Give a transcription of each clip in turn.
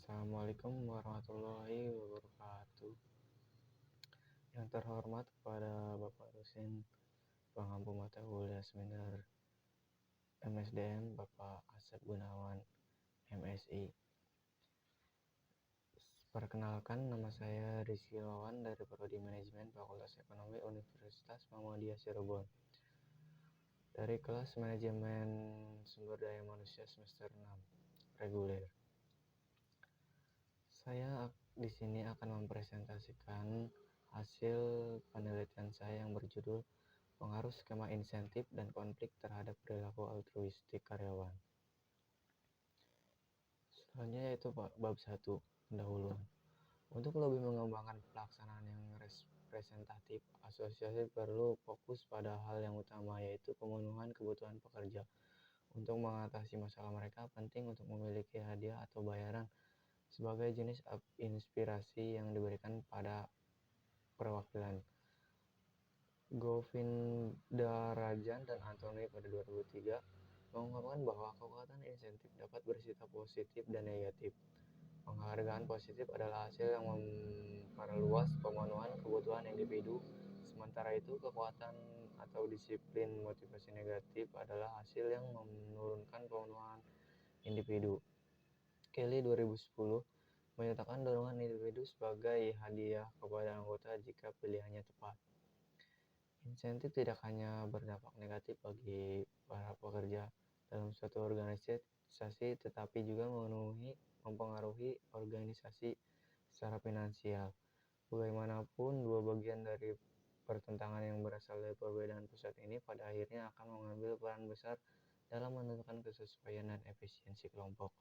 Assalamualaikum warahmatullahi wabarakatuh. Yang terhormat kepada Bapak dosen pengampu mata kuliah seminar MSDM Bapak Asep Gunawan, MSI. Perkenalkan, nama saya Rizky Wawan dari Prodi Manajemen Fakultas Ekonomi Universitas Muhammadiyah Cirebon. Dari kelas Manajemen Sumber Daya Manusia semester 6 reguler. Saya di sini akan mempresentasikan hasil penelitian saya yang berjudul Pengaruh Skema Insentif dan Konflik Terhadap Perilaku Altruistik Karyawan. Selanjutnya yaitu bab 1, pendahuluan. Untuk lebih mengembangkan pelaksanaan yang representatif, asosiasi perlu fokus pada hal yang utama, yaitu pemenuhan kebutuhan pekerja. Untuk mengatasi masalah mereka, penting untuk memiliki hadiah atau bayaran sebagai jenis inspirasi yang diberikan pada perwakilan. Govindarajan dan Anthony pada 2003 mengungkapkan bahwa kekuatan insentif dapat bersifat positif dan negatif. Penghargaan positif adalah hasil yang memperluas pemenuhan kebutuhan individu, sementara itu kekuatan atau disiplin motivasi negatif adalah hasil yang menurunkan pemenuhan individu. Kelly 2010 menyatakan dorongan individu sebagai hadiah kepada anggota jika pilihannya tepat. Insentif tidak hanya berdampak negatif bagi para pekerja dalam suatu organisasi, tetapi juga mempengaruhi organisasi secara finansial. Bagaimanapun, dua bagian dari pertentangan yang berasal dari perbedaan pusat ini pada akhirnya akan mengambil peran besar dalam menentukan kesesuaian dan efisiensi kelompok,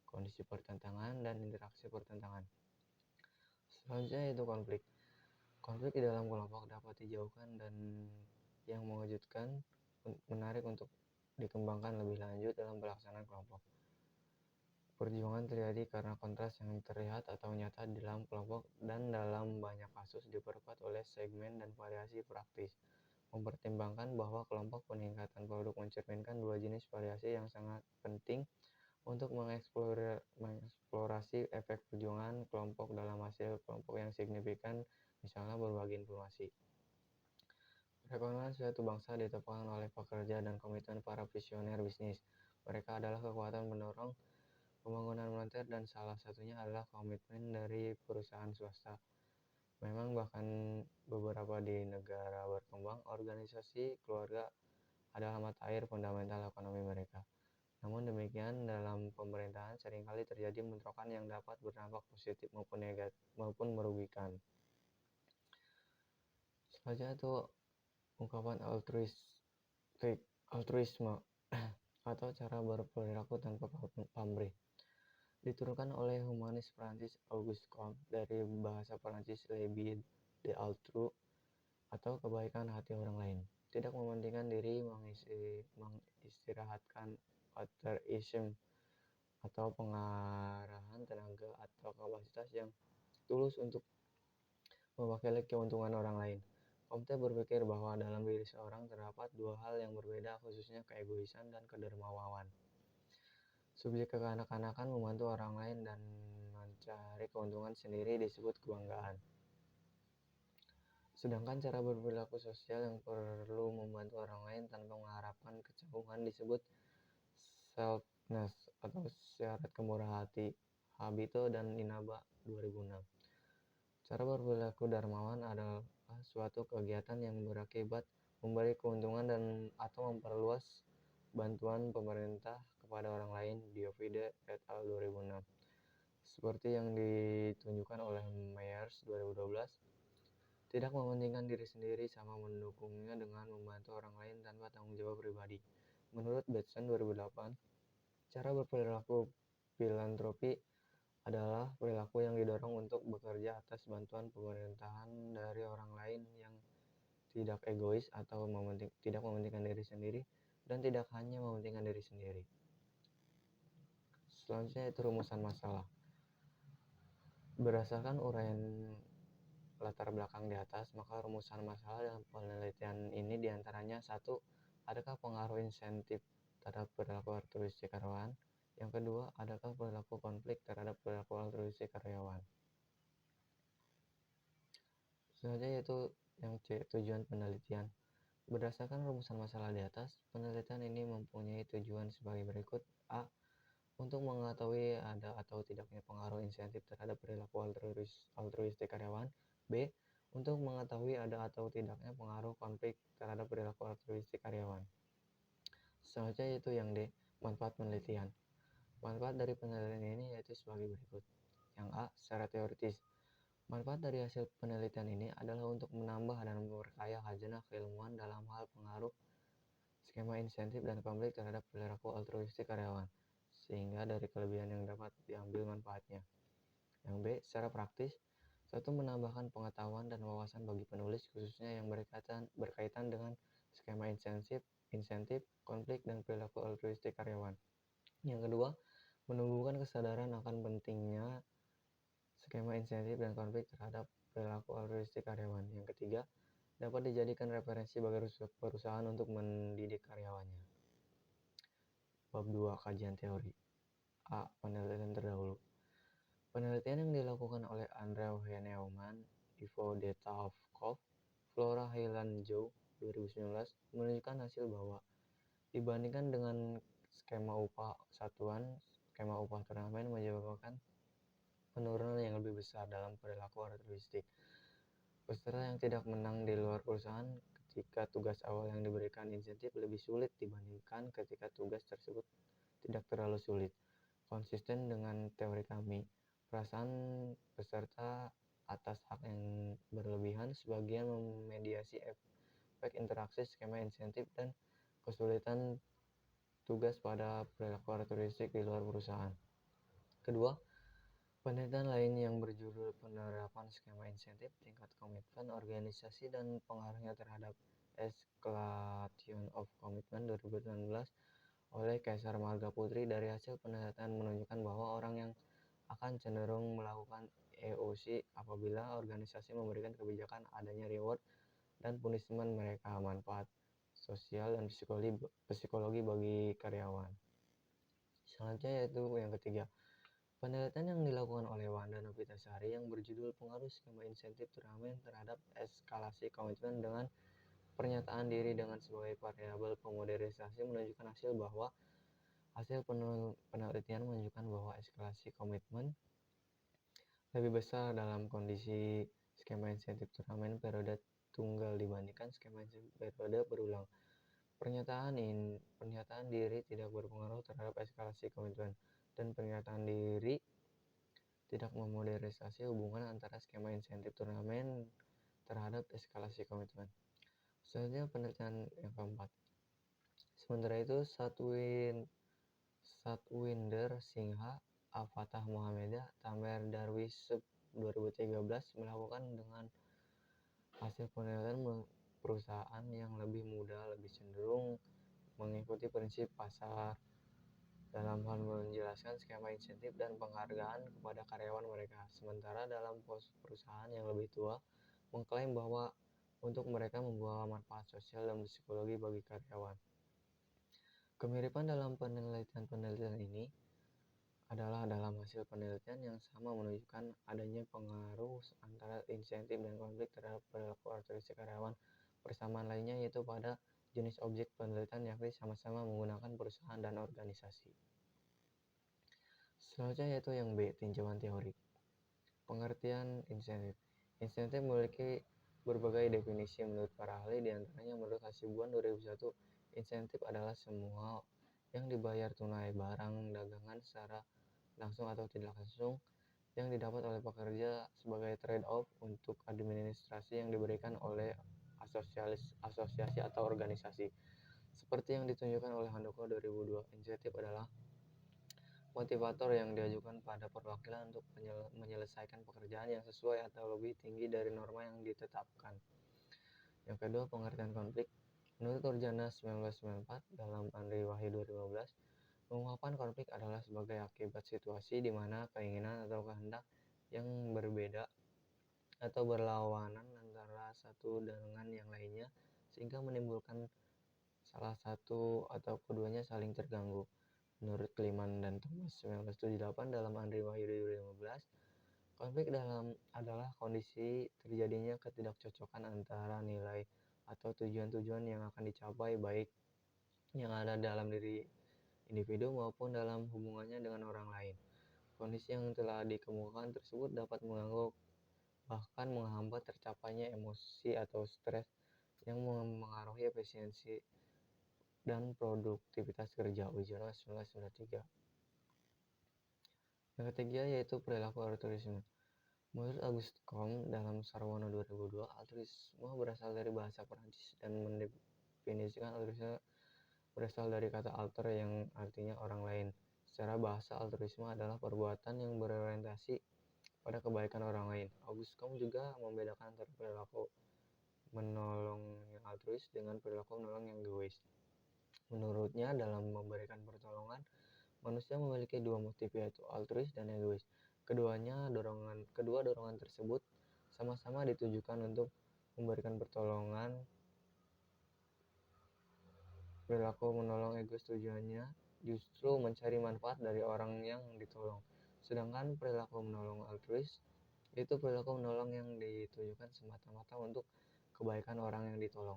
kondisi pertentangan, dan interaksi pertentangan. Selanjutnya yaitu konflik. Konflik di dalam kelompok dapat dijauhkan dan yang mengejutkan menarik untuk dikembangkan lebih lanjut dalam pelaksanaan kelompok. Perjuangan terjadi karena kontras yang terlihat atau nyata di dalam kelompok dan dalam banyak kasus diperkuat oleh segmen dan variasi praktis. Mempertimbangkan bahwa kelompok peningkatan produk mencerminkan dua jenis variasi yang sangat penting untuk mengeksplorasi efek perjuangan kelompok dalam hasil kelompok yang signifikan, misalnya berbagi informasi. Perekonomian suatu bangsa ditopang oleh pekerja dan komitmen para visioner bisnis. Mereka adalah kekuatan pendorong pembangunan moneter dan salah satunya adalah komitmen dari perusahaan swasta. Memang bahkan beberapa di negara berkembang, organisasi keluarga adalah mata air fundamental ekonomi mereka. Namun demikian, dalam pemerintahan seringkali terjadi bentrokan yang dapat berdampak positif maupun negatif maupun merugikan. Selanjutnya itu ungkapan altruisme atau cara berperilaku tanpa pamrih. Diturunkan oleh humanis Prancis Auguste Comte dari bahasa Prancis le bien d'autrui atau kebaikan hati orang lain. Tidak mementingkan diri, mengistirahatkan altruism atau pengarahan tenaga atau kapasitas yang tulus untuk mewakili keuntungan orang lain. Comte berpikir bahwa dalam diri seorang terdapat dua hal yang berbeda, khususnya keegoisan dan kedermawanan. Subjek kekanak-kanakan membantu orang lain dan mencari keuntungan sendiri disebut kebanggaan. Sedangkan cara berperilaku sosial yang perlu membantu orang lain tanpa mengharapkan kecanggungan disebut selflessness atau syarat kemurahan hati. Habito dan Inaba 2006. Cara berperilaku dermawan adalah suatu kegiatan yang berakibat memberi keuntungan dan atau memperluas bantuan pemerintah kepada orang lain. Diovide et al. 2006. Seperti yang ditunjukkan oleh Myers 2012, tidak mementingkan diri sendiri sama mendukungnya dengan membantu orang lain tanpa tanggung jawab pribadi. Menurut Batson 2008, cara berperilaku filantropi adalah perilaku yang didorong untuk bekerja atas bantuan pemerintahan dari orang lain yang tidak egois atau tidak mementingkan diri sendiri dan tidak hanya mementingkan diri sendiri. Selanjutnya itu rumusan masalah. Berdasarkan uraian latar belakang di atas, maka rumusan masalah dalam penelitian ini diantaranya: 1. Adakah pengaruh insentif terhadap perilaku altruistik karyawan? Yang kedua, adakah perilaku konflik terhadap perilaku altruistik karyawan. Selanjutnya yaitu yang C, tujuan penelitian. Berdasarkan rumusan masalah di atas, penelitian ini mempunyai tujuan sebagai berikut. A. Untuk mengetahui ada atau tidaknya pengaruh insentif terhadap perilaku altruistik karyawan. B. Untuk mengetahui ada atau tidaknya pengaruh konflik terhadap perilaku altruistik karyawan. Selanjutnya yaitu yang D, manfaat penelitian. Manfaat dari penelitian ini yaitu sebagai berikut. Yang A, secara teoritis. Manfaat dari hasil penelitian ini adalah untuk menambah dan memperkaya khazanah keilmuan dalam hal pengaruh skema insentif dan konflik terhadap perilaku altruistik karyawan, sehingga dari kelebihan yang dapat diambil manfaatnya. Yang B, secara praktis, satu, menambahkan pengetahuan dan wawasan bagi penulis khususnya yang berkaitan dengan skema insentif, konflik, dan perilaku altruistik karyawan. Yang kedua, menumbuhkan kesadaran akan pentingnya skema insentif dan konflik terhadap perilaku altruistik karyawan. Yang ketiga, dapat dijadikan referensi bagi perusahaan untuk mendidik karyawannya. Bab 2, kajian teori. A. Penelitian terdahulu. Penelitian yang dilakukan oleh Andrew Neumann, Ivo Detavkov, Flora Hyland-Joe 2019 menunjukkan hasil bahwa dibandingkan dengan skema upah satuan, skema upah turnamen menyebabkan penurunan yang lebih besar dalam perilaku altruistik. Peserta yang tidak menang di luar perusahaan ketika tugas awal yang diberikan insentif lebih sulit dibandingkan ketika tugas tersebut tidak terlalu sulit. Konsisten dengan teori kami, perasaan peserta atas hak yang berlebihan sebagian memediasi efek interaksi skema insentif dan kesulitan tugas pada perilaku altruistik di luar perusahaan. Kedua, penelitian lain yang berjudul penerapan skema insentif, tingkat komitmen organisasi dan pengaruhnya terhadap escalation of commitment 2019 oleh Kaisar Marga Putri. Dari hasil penelitian menunjukkan bahwa orang yang akan cenderung melakukan EOC apabila organisasi memberikan kebijakan adanya reward dan punishment mereka manfaat sosial dan psikologi bagi karyawan. Selanjutnya yaitu yang ketiga, penelitian yang dilakukan oleh Wanda Novitasari yang berjudul pengaruh skema insentif turnamen terhadap eskalasi komitmen dengan pernyataan diri dengan sebagai variabel pemodernisasi menunjukkan hasil penelitian menunjukkan bahwa eskalasi komitmen lebih besar dalam kondisi skema insentif turnamen periode tunggal dibandingkan skema insentif periode berulang. Pernyataan diri tidak berpengaruh terhadap eskalasi komitmen, dan pernyataan diri tidak memodernisasi hubungan antara skema insentif turnamen terhadap eskalasi komitmen. Selanjutnya penelitian yang keempat. Sementara itu, Satwinder Singha, Afatah Muhammadah, Tamer Darwish 2013 melakukan dengan hasil penelitian perusahaan yang lebih muda lebih cenderung mengikuti prinsip pasar dalam hal menjelaskan skema insentif dan penghargaan kepada karyawan mereka, sementara dalam perusahaan yang lebih tua mengklaim bahwa untuk mereka membawa manfaat sosial dan psikologi bagi karyawan. Kemiripan dalam penelitian ini adalah dalam hasil penelitian yang sama menunjukkan adanya pengaruh antara insentif dan konflik terhadap perilaku altruistik karyawan. Persamaan lainnya yaitu pada jenis objek penelitian, yakni sama-sama menggunakan perusahaan dan organisasi. Selanjutnya yaitu yang B, tinjauan teori. Pengertian insentif. Insentif memiliki berbagai definisi menurut para ahli, diantaranya menurut Hasibuan 2001, insentif adalah semua yang dibayar tunai, barang, dagangan secara langsung atau tidak langsung yang didapat oleh pekerja sebagai trade-off untuk administrasi yang diberikan oleh asosiasi atau organisasi. Seperti yang ditunjukkan oleh Handoko 2002, insentif adalah motivator yang diajukan pada perwakilan untuk menyelesaikan pekerjaan yang sesuai atau lebih tinggi dari norma yang ditetapkan. Yang kedua, pengertian konflik. Menurut Turjana 1994 dalam Andri Wahyu 2015, mengungkapkan konflik adalah sebagai akibat situasi di mana keinginan atau kehendak yang berbeda atau berlawanan antara satu dengan yang lainnya sehingga menimbulkan salah satu atau keduanya saling terganggu. Menurut Kliman dan Thomas 1978 dalam Andri Wahyu 2015, Konflik adalah kondisi terjadinya ketidakcocokan antara nilai atau tujuan-tujuan yang akan dicapai, baik yang ada dalam diri individu maupun dalam hubungannya dengan orang lain. Kondisi yang telah dikemukakan tersebut dapat mengganggu bahkan menghambat tercapainya emosi atau stres yang mengaruhi efisiensi dan produktivitas kerja. Wijaya 1993. Yang ketiga yaitu perilaku altruisme. Menurut Auguste Comte dalam Sarwono 2002, altruisme berasal dari bahasa Prancis dan mendefinisikan altruisme berasal dari kata alter yang artinya orang lain. Secara bahasa, altruisme adalah perbuatan yang berorientasi pada kebaikan orang lain. Auguste Comte juga membedakan antara perilaku menolong yang altruis dengan perilaku menolong yang egois. Menurutnya, dalam memberikan pertolongan, manusia memiliki dua motif, yaitu altruis dan egois. Kedua dorongan tersebut sama-sama ditujukan untuk memberikan pertolongan. Perilaku menolong egois tujuannya justru mencari manfaat dari orang yang ditolong. Sedangkan perilaku menolong altruis itu perilaku menolong yang ditujukan semata-mata untuk kebaikan orang yang ditolong.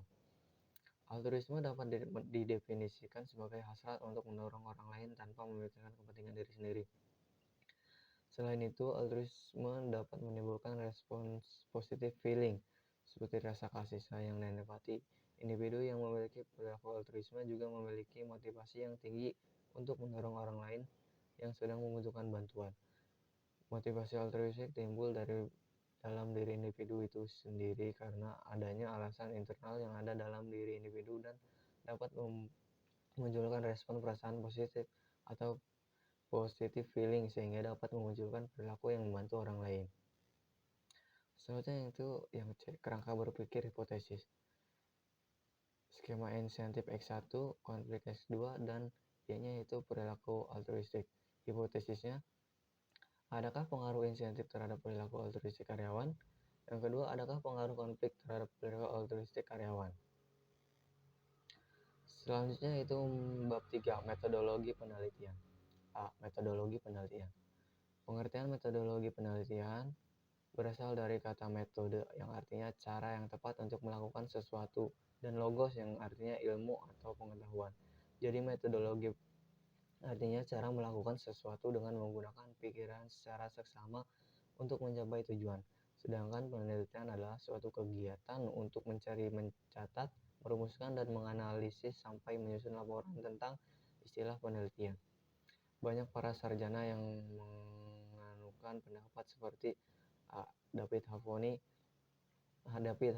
Altruisme dapat didefinisikan sebagai hasrat untuk mendorong orang lain tanpa memikirkan kepentingan diri sendiri. Selain itu, altruisme dapat menimbulkan respons positif feeling, seperti rasa kasih sayang dan empati. Individu yang memiliki perilaku altruisme juga memiliki motivasi yang tinggi untuk mendorong orang lain yang sedang membutuhkan bantuan. Motivasi altruistik timbul dari dalam diri individu itu sendiri karena adanya alasan internal yang ada dalam diri individu dan dapat memunculkan respon perasaan positif atau positive feeling sehingga dapat memunculkan perilaku yang membantu orang lain. Selanjutnya itu yang C, kerangka berpikir hipotesis. Skema insentif X1, konflik X2, dan Y-nya itu perilaku altruistik. Hipotesisnya, adakah pengaruh insentif terhadap perilaku altruistik karyawan? Yang kedua, adakah pengaruh konflik terhadap perilaku altruistik karyawan? Selanjutnya itu bab 3, metodologi penelitian. A. Metodologi penelitian. Pengertian metodologi penelitian berasal dari kata metode yang artinya cara yang tepat untuk melakukan sesuatu dan logos yang artinya ilmu atau pengetahuan. Jadi metodologi artinya cara melakukan sesuatu dengan menggunakan pikiran secara seksama untuk mencapai tujuan. Sedangkan penelitian adalah suatu kegiatan untuk mencari, mencatat, merumuskan, dan menganalisis sampai menyusun laporan tentang istilah penelitian. Banyak para sarjana yang menganukan pendapat seperti David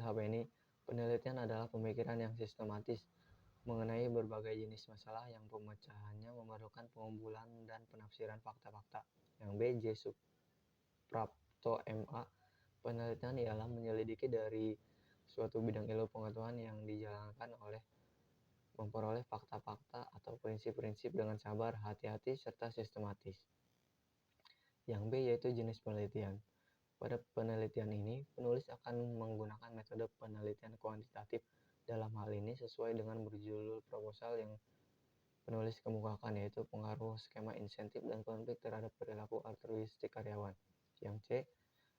Haveni, penelitian adalah pemikiran yang sistematis mengenai berbagai jenis masalah yang pemecahannya memerlukan pengumpulan dan penafsiran fakta-fakta. Yang B. J. Suprapto MA, penelitian ialah menyelidiki dari suatu bidang ilmu pengetahuan yang dijalankan oleh memperoleh fakta-fakta atau prinsip-prinsip dengan sabar, hati-hati, serta sistematis. Yang B yaitu jenis penelitian. Pada penelitian ini, penulis akan menggunakan metode penelitian kuantitatif. Dalam hal ini sesuai dengan berjudul proposal yang penulis kemukakan, yaitu pengaruh skema insentif dan konflik terhadap perilaku altruistik karyawan. Yang C,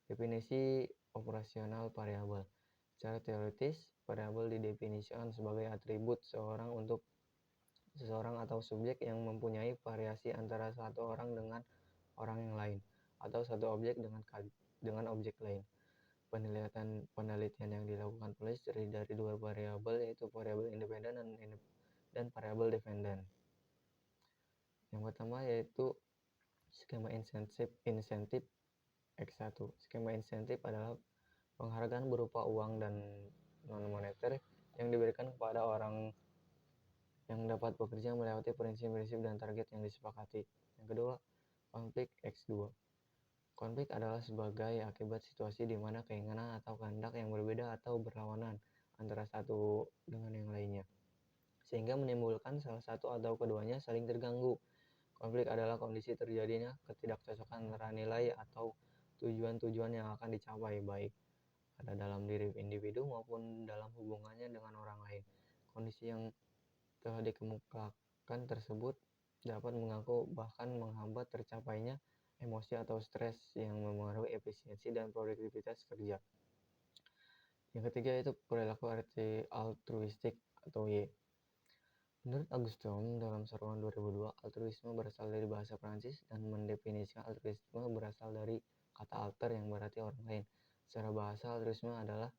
definisi operasional variabel. Secara teoritis, variabel didefinisikan sebagai atribut seseorang atau subjek yang mempunyai variasi antara satu orang dengan orang yang lain, atau satu objek dengan objek lain. Penelitian yang dilakukan penulis terdiri dari dua variabel, yaitu variabel independen dan variabel dependen. Yang pertama yaitu skema insentif X1. Skema insentif adalah penghargaan berupa uang dan non-moneter yang diberikan kepada orang yang dapat bekerja melewati prinsip-prinsip dan target yang disepakati. Yang kedua, konflik X2. Konflik adalah sebagai akibat situasi di mana keinginan atau kehendak yang berbeda atau berlawanan antara satu dengan yang lainnya, sehingga menimbulkan salah satu atau keduanya saling terganggu. Konflik adalah kondisi terjadinya ketidakcocokan antara nilai atau tujuan-tujuan yang akan dicapai, baik ada dalam diri individu maupun dalam hubungannya dengan orang lain. Kondisi yang telah dikemukakan tersebut dapat mengganggu bahkan menghambat tercapainya emosi atau stres yang mempengaruhi efisiensi dan produktivitas kerja. Yang ketiga itu perilaku altruistik atau Y. Menurut Augustin dalam Seruan 2002, altruisme berasal dari bahasa Prancis dan mendefinisikan altruisme berasal dari kata alter yang berarti orang lain. Secara bahasa, altruisme adalah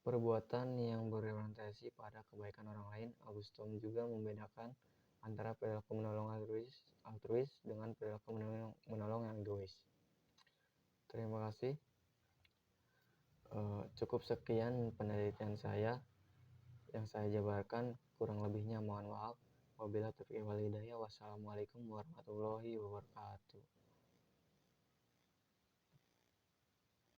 perbuatan yang berorientasi pada kebaikan orang lain. Augustin juga membedakan antara perilaku menolong altruis dengan perilaku menolong yang egois. Terima kasih. Cukup sekian penelitian saya yang saya jabarkan, kurang lebihnya mohon maaf. Wabillahi taufiq wal hidayah. Wassalamualaikum warahmatullahi wabarakatuh.